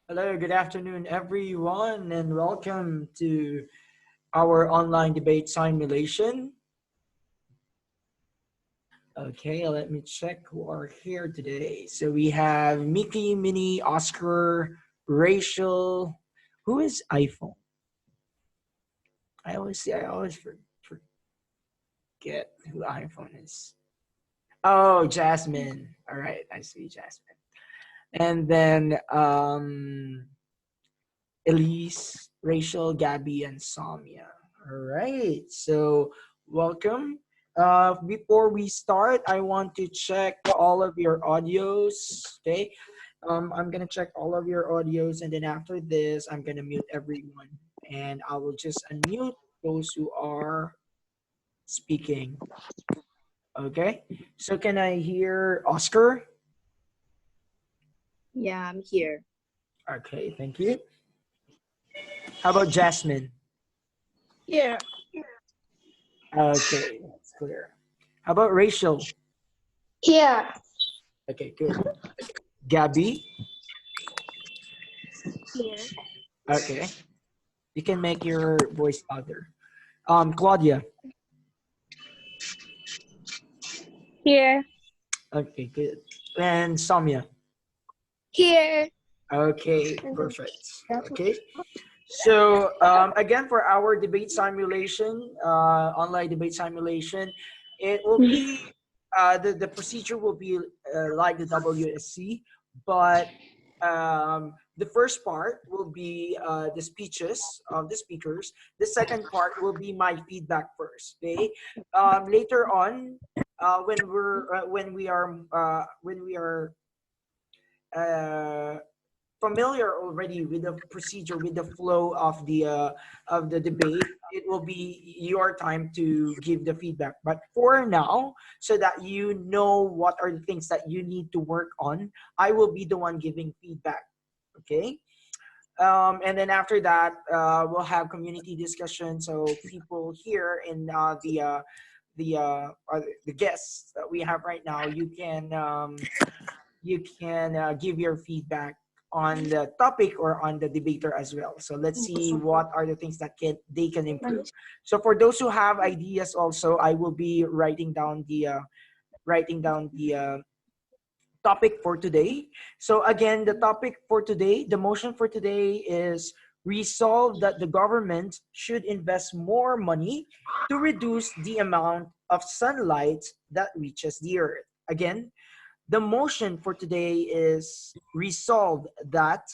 Hello, good afternoon, everyone, and welcome to our online debate simulation. Okay, let me check who are here today. So we have Mickey, Minnie, Oscar, Rachel. Who is iPhone? I always forget who iPhone is. Oh, Jasmine. All right, I see Jasmine. And then Elise, Rachel, Gabby, and Saumya. All right. So welcome. Before we start, I want to check all of your audios. Okay. I'm gonna check all of your audios, and then after this, I'm gonna mute everyone, and I will just unmute those who are speaking. Okay. So can I hear Oscar? Yeah, I'm here. Okay. Thank you. How about Jasmine? Here. Okay, that's clear. How about Rachel? Here. Okay, good. Gabby? Here. Okay. You can make your voice louder. Claudia? Here. Okay, good. And Saumya? Here. Okay, perfect. Okay. So again, for our debate simulation, online debate simulation, it will be, the procedure will be like the WSC, but the first part will be the speeches of the speakers. The second part will be my feedback first. Okay. Later on, when we are uh, familiar already with the procedure, with the flow of the debate, it will be your time to give the feedback. But for now, so that you know what are the things that you need to work on, I will be the one giving feedback. Okay. And then after that, we'll have community discussion. So people here in the guests that we have right now, you can give your feedback on the topic or on the debater as well. So let's see what are the things that they can improve. So for those who have ideas also, I will be writing down the topic for today. So again, the topic for today, the motion for today is resolve that the government should invest more money to reduce the amount of sunlight that reaches the earth. Again, the motion for today is resolved that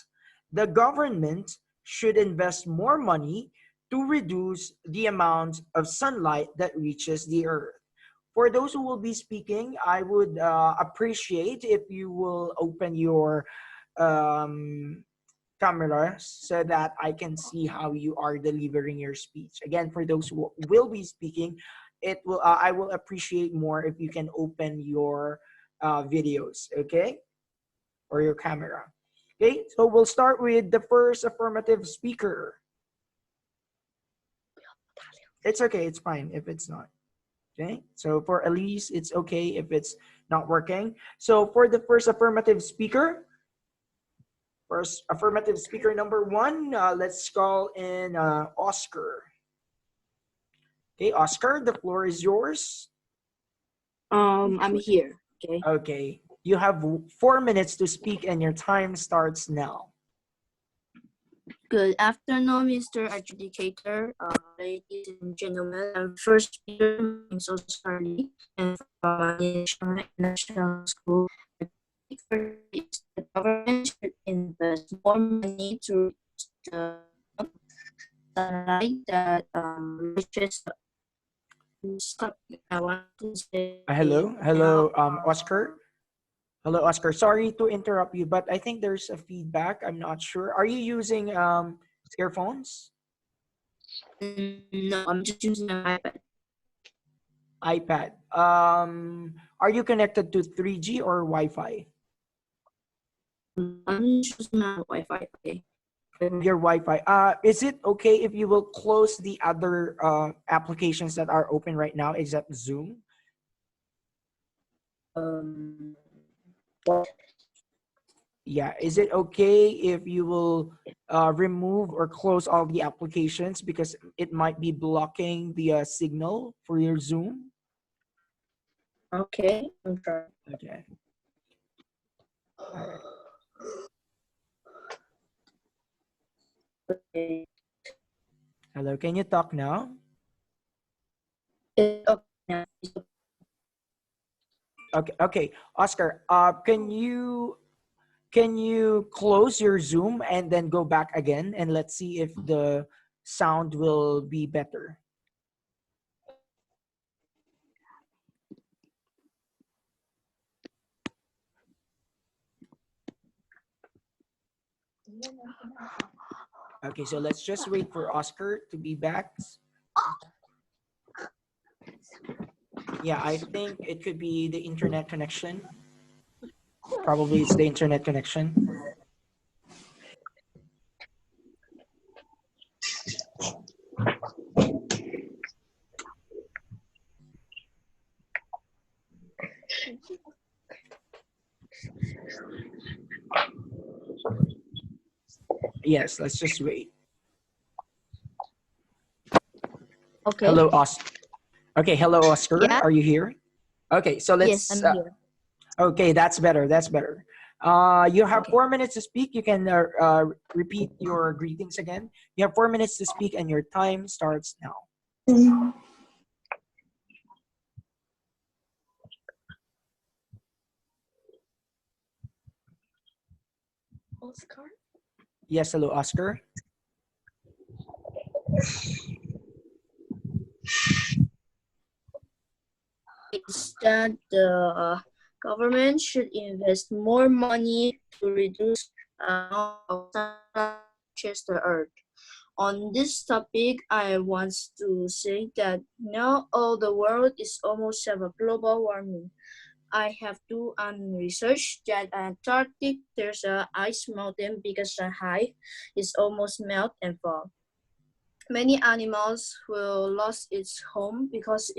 the government should invest more money to reduce the amount of sunlight that reaches the earth. For those who will be speaking, I would appreciate if you will open your um, camera so that I can see how you are delivering your speech. Again, for those who will be speaking, I will appreciate more if you can open your videos, okay, or your camera. Okay, so we'll start with the first affirmative speaker. It's okay, it's fine if it's not. Okay, so for Elise, it's okay if it's not working. So for the first affirmative speaker, number one, let's call in Oscar. Okay, Oscar, the floor is yours. I'm here. Okay. Okay, you have 4 minutes to speak and your time starts now. Good afternoon, Mr. Adjudicator, ladies and gentlemen. I'm first speaker, I'm so sorry, and from National School. The government should invest more money to reach the sunlight that reaches. I want to say. Hello, Oscar. Hello, Oscar. Sorry to interrupt you, but I think there's a feedback. I'm not sure. Are you using earphones? No, I'm just using an iPad. iPad. Are you connected to 3G or Wi-Fi? I'm using my Wi-Fi. Okay. Your Wi-Fi. Is it okay if you will close the other applications that are open right now, except Zoom? What? Yeah, is it okay if you will remove or close all the applications because it might be blocking the signal for your Zoom? Okay, I'm trying. Okay. All right. Okay. Hello, can you talk now? It's okay now. Okay, okay. Oscar, can you close your Zoom and then go back again and let's see if the sound will be better. Okay, so let's just wait for Oscar to be back. Yeah, I think it could be the internet connection. Probably it's the internet connection. Yes, let's just wait. Okay. Hello, Oscar. Okay, hello, Oscar. Yeah. Are you here? Okay, so Yes, let's. I'm here. Okay, that's better. That's better. You have Okay. 4 minutes to speak. You can repeat your greetings again. You have 4 minutes to speak, and your time starts now. Oscar? Yes, hello, Oscar. Is that the government should invest more money to reduce amount of sunlight reaches the earth. On this topic, I want to say that now all the world is almost have a global warming. I have do research that Antarctic there's a ice mountain because Shanghai is almost melt and fall. Many animals will lose its home because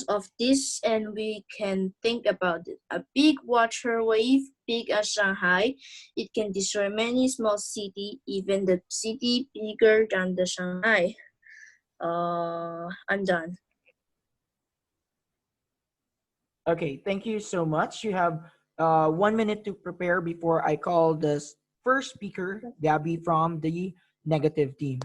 of this, and we can think about it. A big water wave, big as Shanghai, it can destroy many small cities, even the city bigger than the Shanghai. I'm done. Okay, thank you so much. You have 1 minute to prepare before I call the first speaker, Gabby from the negative team.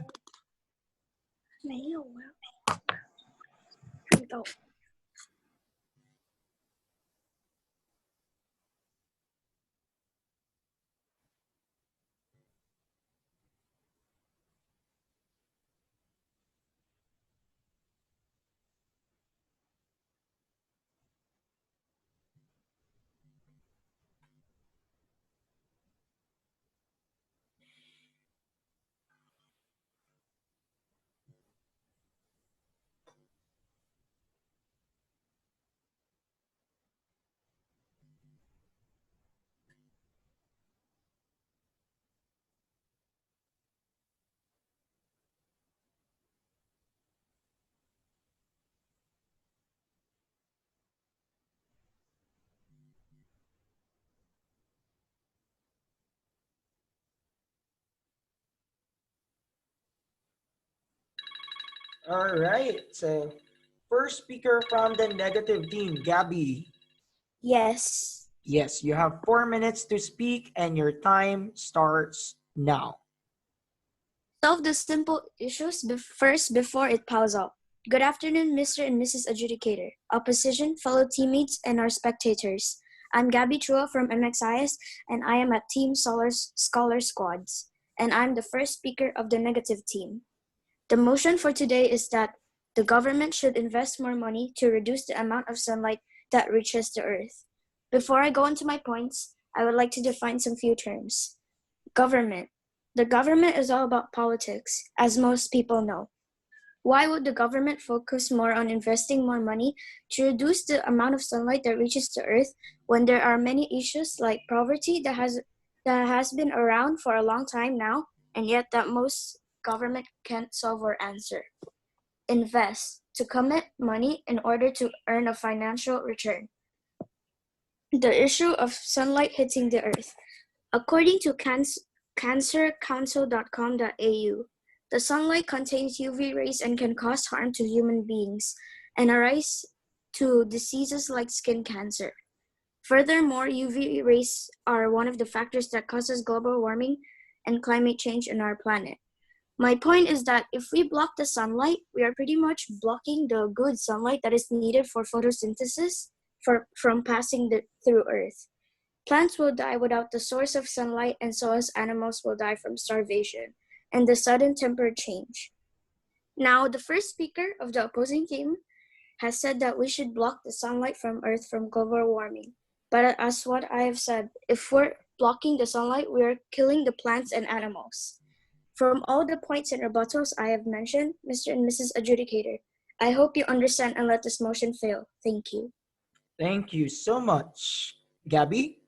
All right, so first speaker from the negative team, Gabby. Yes. Yes, you have 4 minutes to speak, and your time starts now. Solve the simple issues first before it piles up. Good afternoon, Mr. and Mrs. Adjudicator, opposition, fellow teammates, and our spectators. I'm Gabby Chua from MXIS, and I am at Team Solar's Scholar Squads, and I'm the first speaker of the negative team. The motion for today is that the government should invest more money to reduce the amount of sunlight that reaches the earth. Before I go into my points, I would like to define some few terms. Government. The government is all about politics, as most people know. Why would the government focus more on investing more money to reduce the amount of sunlight that reaches the earth when there are many issues like poverty that has been around for a long time now, and yet that most government can't solve or answer? Invest to commit money in order to earn a financial return. The issue of sunlight hitting the earth. According to cancercouncil.com.au, the sunlight contains UV rays and can cause harm to human beings and a rise to diseases like skin cancer. Furthermore, UV rays are one of the factors that causes global warming and climate change on our planet. My point is that if we block the sunlight, we are pretty much blocking the good sunlight that is needed for photosynthesis from passing through Earth. Plants will die without the source of sunlight, and so as animals will die from starvation and the sudden temperature change. Now, the first speaker of the opposing team has said that we should block the sunlight from Earth from global warming. But as what I have said, if we're blocking the sunlight, we are killing the plants and animals. From all the points and rebuttals I have mentioned, Mr. and Mrs. Adjudicator, I hope you understand and let this motion fail. Thank you. Thank you so much. Gabby?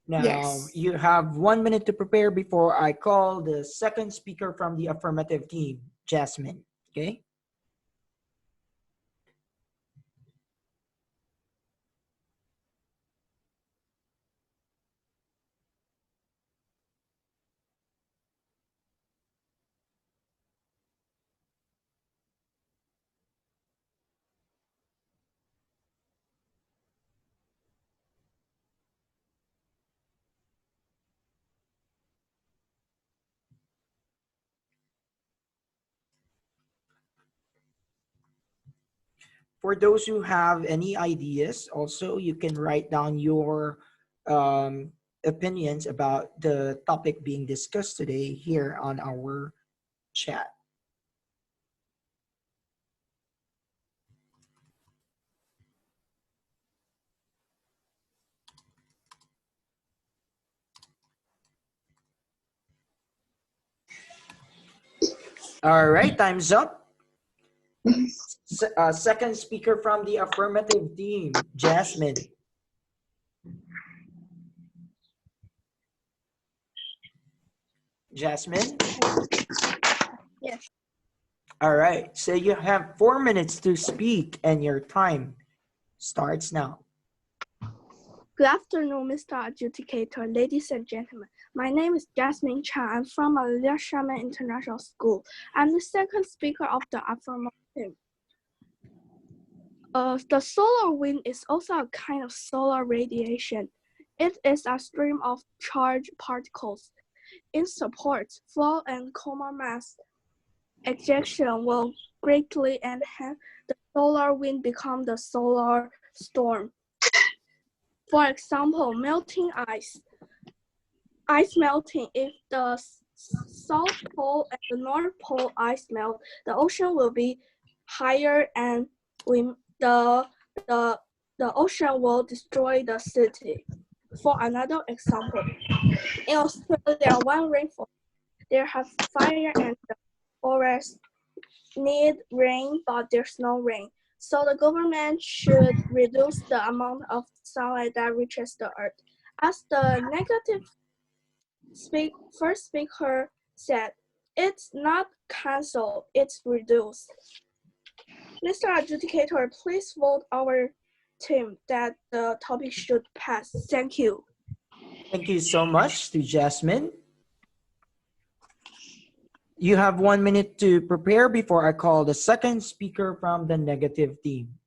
Now, Yes. you have 1 minute to prepare before I call the second speaker from the affirmative team, Jasmine. Okay? For those who have any ideas, also, you can write down your um, opinions about the topic being discussed today here on our chat. All right, time's up. Second speaker from the affirmative team, Jasmine. Jasmine? Yes. All right, so you have 4 minutes to speak, and your time starts now. Good afternoon, Mr. Adjudicator, ladies and gentlemen. My name is Jasmine Chan. I'm from Aliyah Shaman International School. I'm the second speaker of the affirmative. The solar wind is also a kind of solar radiation. It is a stream of charged particles. In support, flow and coma mass ejection will greatly enhance the solar wind become the solar storm. For example, melting ice. Ice melting. If the South Pole and the North Pole ice melt, the ocean will be higher and the ocean will destroy the city. For another example, in Australia, one rainfall, there has fire and the forest need rain, but there's no rain. So the government should reduce the amount of sunlight that reaches the earth. As the negative first speaker said, it's not cancelled, it's reduced. Mr. Adjudicator, please vote our team that the topic should pass. Thank you. Thank you so much to Jasmine. You have 1 minute to prepare before I call the second speaker from the negative team.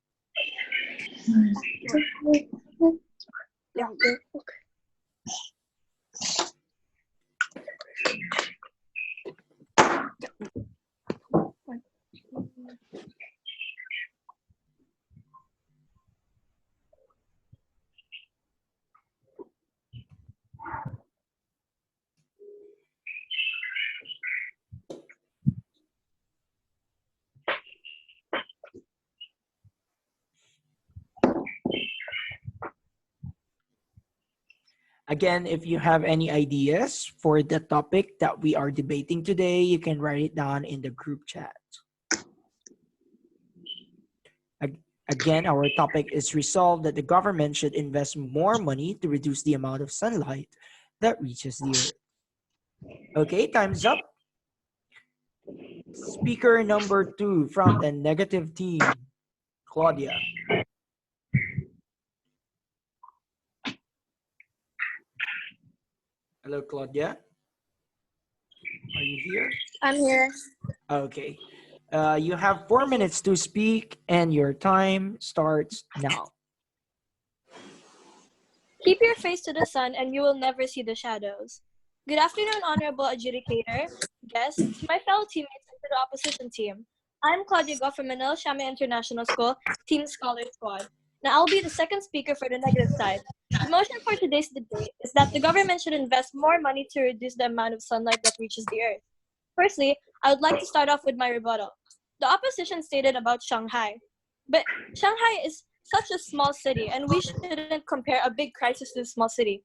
2个 OK。Again, if you have any ideas for the topic that we are debating today, you can write it down in the group chat. Again, our topic is resolved that the government should invest more money to reduce the amount of sunlight that reaches the earth. Okay, time's up. Speaker number 2 from the negative team, Claudia. Hello, Claudia. Are you here? I'm here. Okay. You have 4 minutes to speak, and your time starts now. Keep your face to the sun and you will never see the shadows. Good afternoon, Honorable Adjudicator, guests, my fellow teammates, and to the opposition team. I'm Claudia from Manila Shame International School, Team Scholar Squad. Now I'll be the second speaker for the negative side. The motion for today's debate is that the government should invest more money to reduce the amount of sunlight that reaches the earth. Firstly, I would like to start off with my rebuttal. The opposition stated about Shanghai, but Shanghai is such a small city, and we shouldn't compare a big crisis to a small city.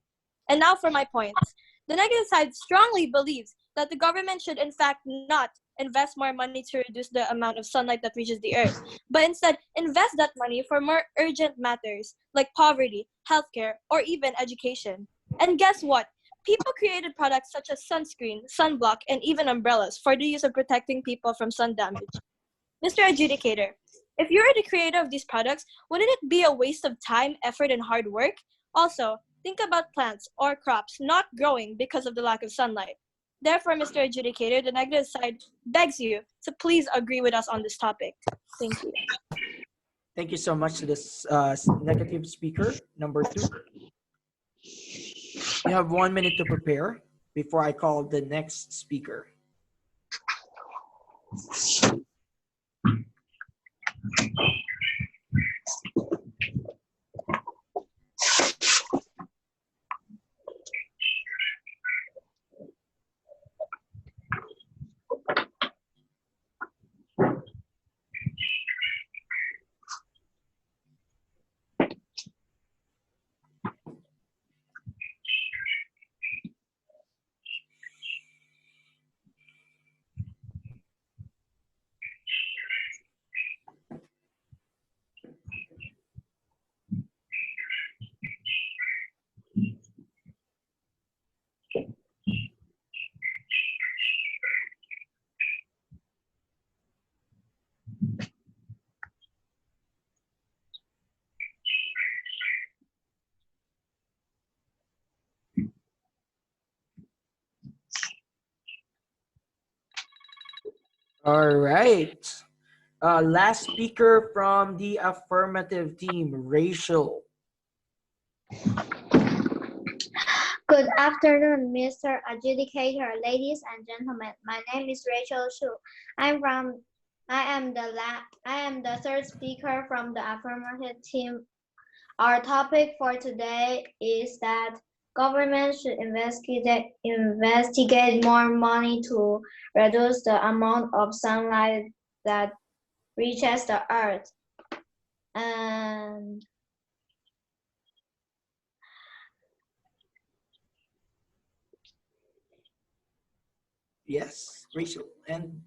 And now for my points. The negative side strongly believes that the government should, in fact, not invest more money to reduce the amount of sunlight that reaches the earth, but instead invest that money for more urgent matters like poverty, healthcare, or even education. And guess what? People created products such as sunscreen, sunblock, and even umbrellas for the use of protecting people from sun damage. Mr. Adjudicator, if you are the creator of these products, wouldn't it be a waste of time, effort, and hard work? Also, think about plants or crops not growing because of the lack of sunlight. Therefore, Mr. Adjudicator, the negative side begs you to please agree with us on this topic. Thank you. Thank you so much to this negative speaker, number two. You have 1 minute to prepare before I call the next speaker. All right. Last speaker from the affirmative team, Rachel. Good afternoon, Mr. Adjudicator, ladies and gentlemen. My name is Rachel Shu. I'm from I am the third speaker from the affirmative team. Our topic for today is that government should investigate more money to reduce the amount of sunlight that reaches the earth. And Yes, Rachel. And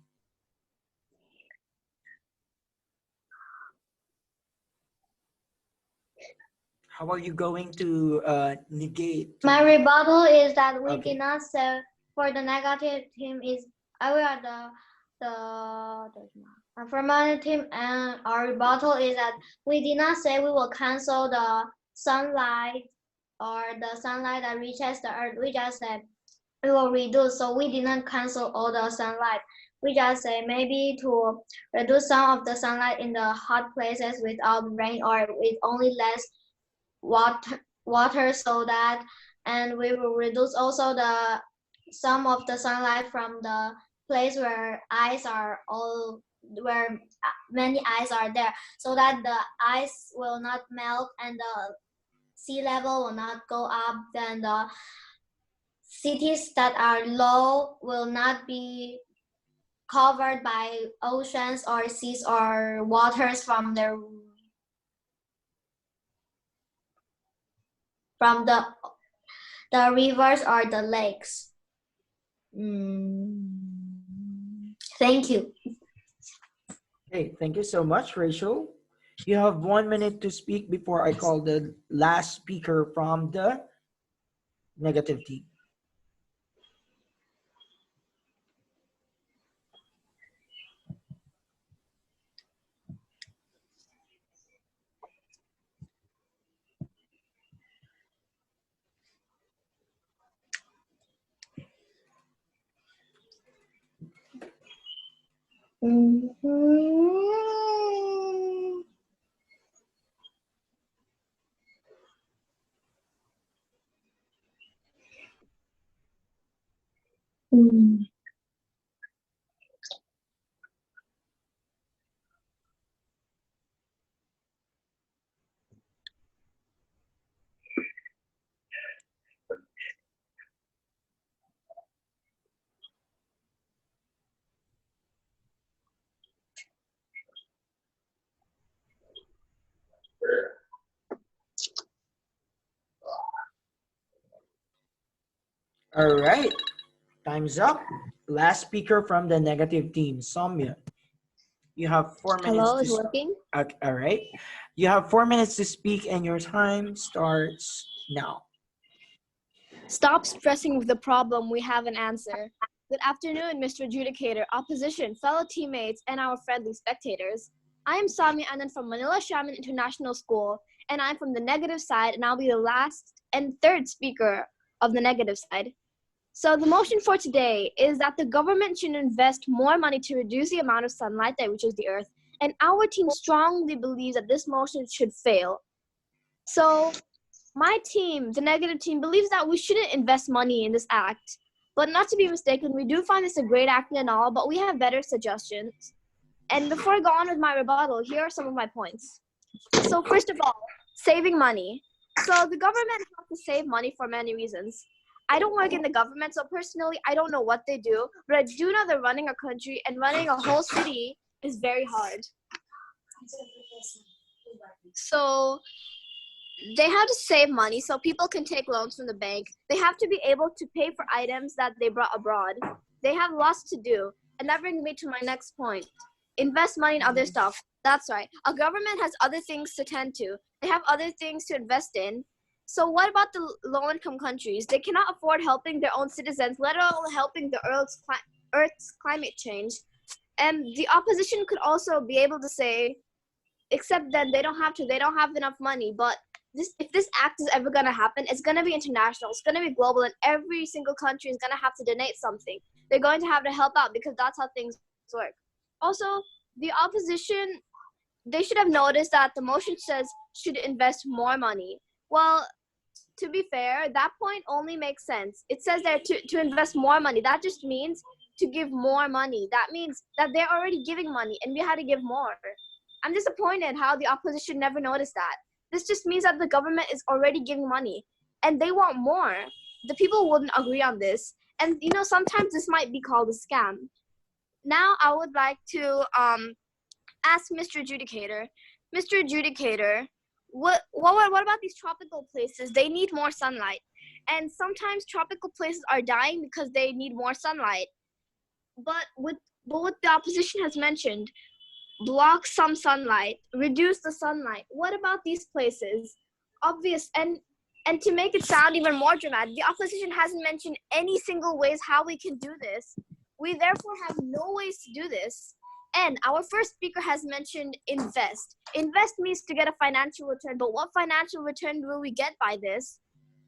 how are you going to negate? my rebuttal is that we Okay. did not say for the negative team is we are the affirmative team, and our rebuttal is that we did not say we will cancel the sunlight or the sunlight that reaches the earth. We just said we will reduce, so we did not cancel all the sunlight. We just say maybe to reduce some of the sunlight in the hot places without rain or with only less water so that, and we will reduce also the some of the sunlight from the place where ice are all where many ice are there, so that the ice will not melt and the sea level will not go up, then the cities that are low will not be covered by oceans or seas or waters from the rivers or the lakes. Thank you. Okay, thank you so much, Rachel. You have 1 minute to speak before I call the last speaker from the negative team. Mm. All right, time's up. Last speaker from the negative team, Saumya. You have 4 minutes Hello, to is speak. working? All right. You have 4 minutes to speak, and your time starts now. Stop stressing with the problem. We have an answer. Good afternoon, Mr. Adjudicator, opposition, fellow teammates, and our friendly spectators. I am Saumya Anand from Manila Shaman International School, and I'm from the negative side, and I'll be the last and third speaker of the negative side. So the motion for today is that the government should invest more money to reduce the amount of sunlight that reaches the earth, and our team strongly believes that this motion should fail. So my team, the negative team, believes that we shouldn't invest money in this act. But not to be mistaken, we do find this a great act and all, but we have better suggestions. And before I go on with my rebuttal, here are some of my points. So first of all, saving money. So the government has to save money for many reasons. I don't work in the government, so personally, I don't know what they do, but I do know that running a country and running a whole city is very hard. So they have to save money so people can take loans from the bank. They have to be able to pay for items that they brought abroad. They have lots to do. And that brings me to my next point. Invest money in other stuff. That's right. A government has other things to tend to. They have other things to invest in. So what about the low-income countries? They cannot afford helping their own citizens, let alone helping the Earth's climate change. And the opposition could also be able to say, except then they don't have enough money. But if this act is ever going to happen, it's going to be international, it's going to be global, and every single country is going to have to donate something. They're going to have to help out because that's how things work. Also, the opposition, they should have noticed that the motion says should invest more money. Well, to be fair, that point only makes sense. It says there to invest more money. That just means to give more money. That means that they're already giving money and we had to give more. I'm disappointed how the opposition never noticed that. This just means that the government is already giving money and they want more. The people wouldn't agree on this. And sometimes this might be called a scam. Now I would like to ask Mr. Adjudicator. Mr. Adjudicator, what about these tropical places? They need more sunlight. And sometimes tropical places are dying because they need more sunlight. But what the opposition has mentioned, block some sunlight, reduce the sunlight. What about these places? Obvious, and to make it sound even more dramatic, the opposition hasn't mentioned any single ways how we can do this. We therefore have no ways to do this. And our first speaker has mentioned invest. Invest means to get a financial return, but what financial return will we get by this?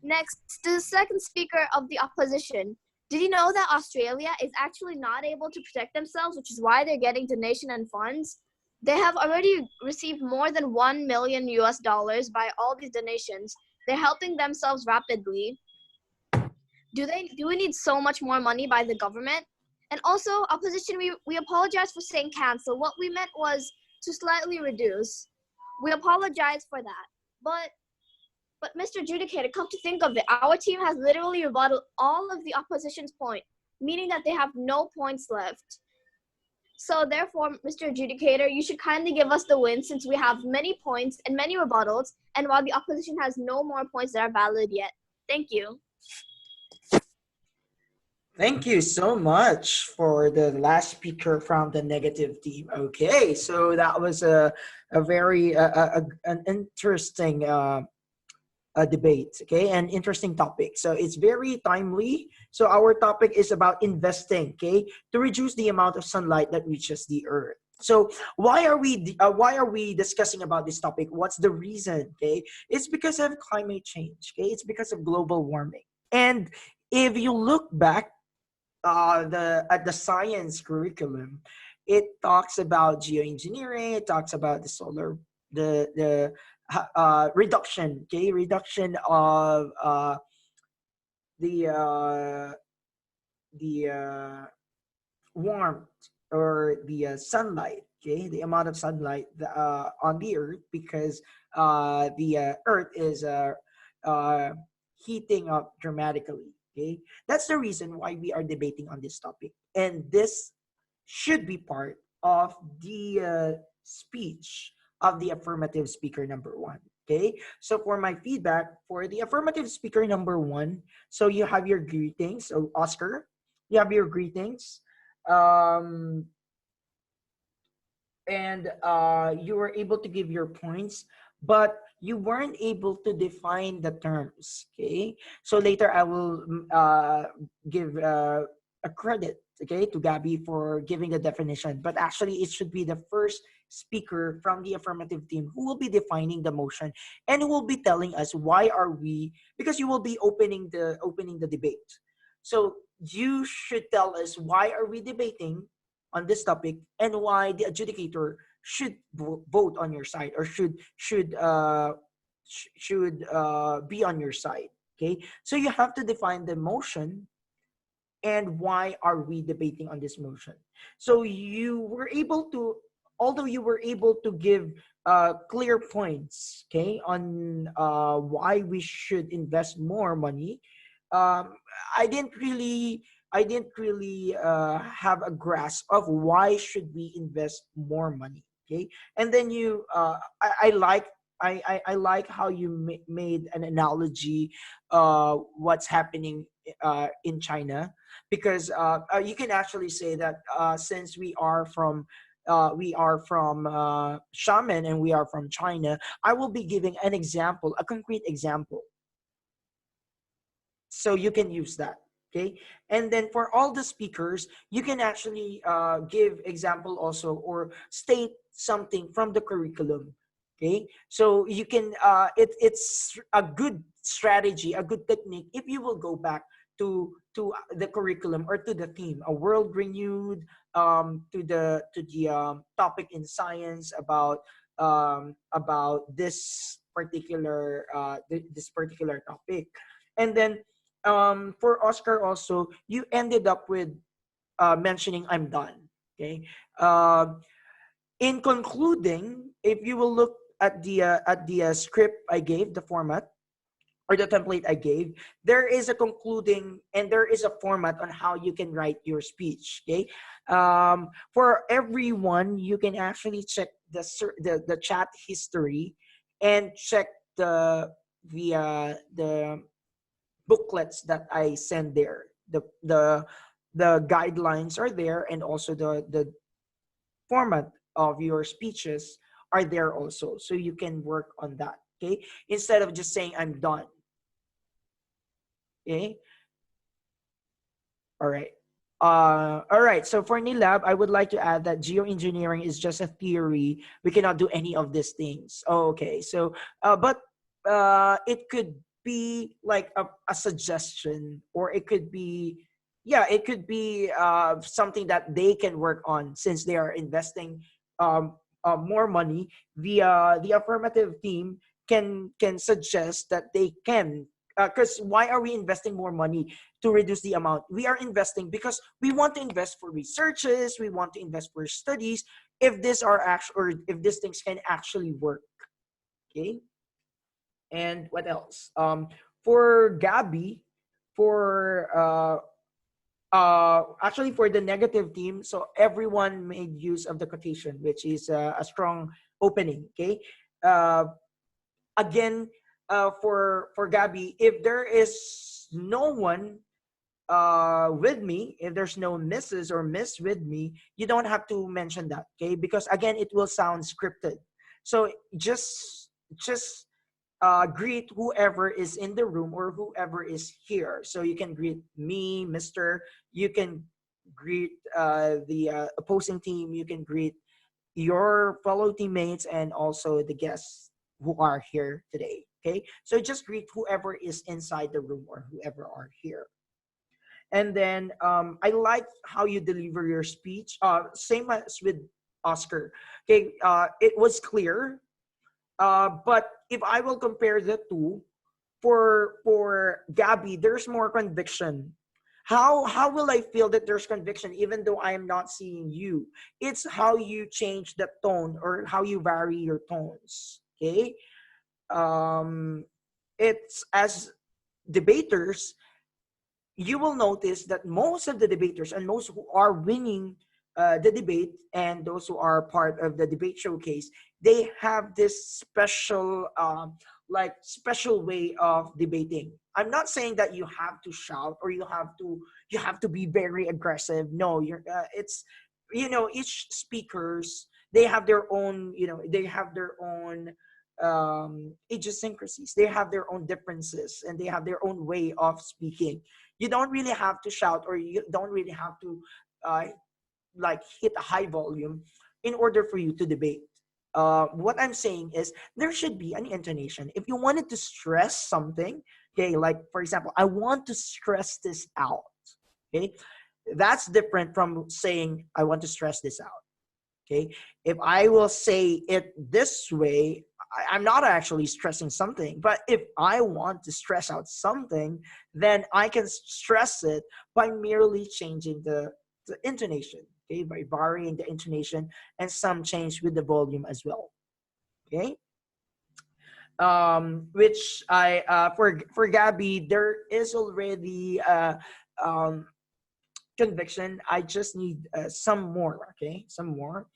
Next, the second speaker of the opposition. Did you know that Australia is actually not able to protect themselves, which is why they're getting donation and funds? They have already received more than $1 million by all these donations. They're helping themselves rapidly. Do we need so much more money by the government? And also, opposition, we apologize for saying cancel. What we meant was to slightly reduce. We apologize for that. But Mr. Adjudicator, come to think of it, our team has literally rebutted all of the opposition's point, meaning that they have no points left. So therefore, Mr. Adjudicator, you should kindly give us the win since we have many points and many rebuttals, and while the opposition has no more points that are valid yet. Thank you. Thank you so much for the last speaker from the negative team. Okay, so that was a very an interesting debate. Okay, an interesting topic. So it's very timely. So our topic is about investing. Okay, to reduce the amount of sunlight that reaches the earth. So why are we discussing about this topic? What's the reason? Okay, it's because of climate change. Okay, it's because of global warming. And if you look back at the science curriculum, it talks about geoengineering. It talks about the solar the reduction, okay, reduction of the warmth or the sunlight, okay, the amount of sunlight on the earth, because the earth is uh, heating up dramatically. Okay, that's the reason why we are debating on this topic, and this should be part of the speech of the affirmative speaker number one. Okay, so for my feedback for the affirmative speaker number one, so you have your greetings. So Oscar, you have your greetings, um, and you were able to give your points, but you weren't able to define the terms. Okay, so later I will give a credit, okay, to Gabby for giving the definition, but actually it should be the first speaker from the affirmative team who will be defining the motion and who will be telling us why are we, because you will be opening the debate. So you should tell us why are we debating on this topic and why the adjudicator should vote on your side, or should be on your side. Okay, so you have to define the motion and why are we debating on this motion. So you were able to, although you were able to give clear points, okay, on why we should invest more money. um, I didn't really have a grasp of why should we invest more money. Okay, and then I like I like how you made an analogy what's happening in China, because you can actually say that since we are from Shaman and we are from China, I will be giving an example, a concrete example, so you can use that. Okay, and then for all the speakers, you can actually give example also, or state something from the curriculum. Okay, so you can it's a good strategy, a good technique if you will go back to the curriculum or to the theme, a world renewed, to the topic in science about this particular this particular topic. And then for Oscar also, you ended up with mentioning I'm done. Okay. In concluding, if you will look at the script I gave, the format or the template I gave, there is a concluding and there is a format on how you can write your speech. Okay. For everyone, you can actually check the chat history and check the booklets that I send there. The guidelines are there, and also the format of your speeches are there also. So you can work on that. Okay. Instead of just saying I'm done. Okay. All right. All right. So for Nilab, I would like to add that geoengineering is just a theory. We cannot do any of these things. Oh, okay. So, but it could be like a suggestion, or it could be, yeah, it could be something that they can work on since they are investing more money. The affirmative team can suggest that they can. Because why are we investing more money to reduce the amount? We are investing because we want to invest for researches, we want to invest for studies, if this are actually, or if these things can actually work. Okay. And what else? For Gabby, for actually for the negative team, so everyone made use of the quotation, which is a strong opening. Okay. Uh, Again, for Gabby, if there is no one with me, if there's no Mrs. or Miss with me, you don't have to mention that, okay? Because again, it will sound scripted. So just greet whoever is in the room or whoever is here. So you can greet me, Mr. You can greet the opposing team. You can greet your fellow teammates and also the guests who are here today. Okay, so just greet whoever is inside the room or whoever are here. And then I like how you deliver your speech. Same as with Oscar. Okay, it was clear. But if I will compare the two, for Gabby, there's more conviction. How will I feel that there's conviction even though I am not seeing you? It's how you change the tone or how you vary your tones. Okay. Um, it's as debaters, you will notice that most of the debaters and most who are winning the debate and those who are part of the debate showcase, they have this special like special way of debating. I'm not saying that you have to shout or you have to be very aggressive. No, you're it's each speakers, they have their own, they have their own idiosyncrasies, they have their own differences, and they have their own way of speaking. You don't really have to shout or you don't really have to uh, like hit a high volume in order for you to debate. What I'm saying is there should be an intonation. If you wanted to stress something, okay, like for example, I want to stress this out, okay, that's different from saying I want to stress this out. Okay, if I will say it this way, I'm not actually stressing something. But if I want to stress out something, then I can stress it by merely changing the intonation. Okay, by varying the intonation and some change with the volume as well. Okay, which I for Gabby, there is already um conviction. I just need some more. Okay, some more.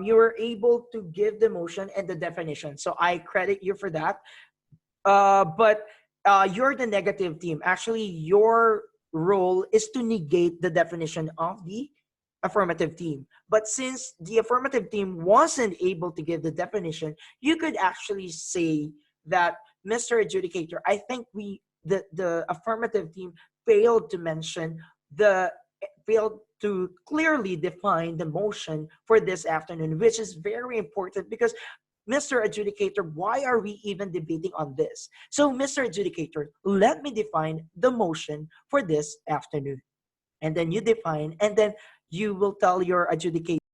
You were able to give the motion and the definition. So I credit you for that. But you're the negative team. Actually, your role is to negate the definition of the affirmative team. But since the affirmative team wasn't able to give the definition, you could actually say that, Mr. Adjudicator, I think the affirmative team failed to mention the failed to clearly define the motion for this afternoon, which is very important because, Mr. Adjudicator, why are we even debating on this? So, Mr. Adjudicator, let me define the motion for this afternoon. And then you define, and then you will tell your adjudicator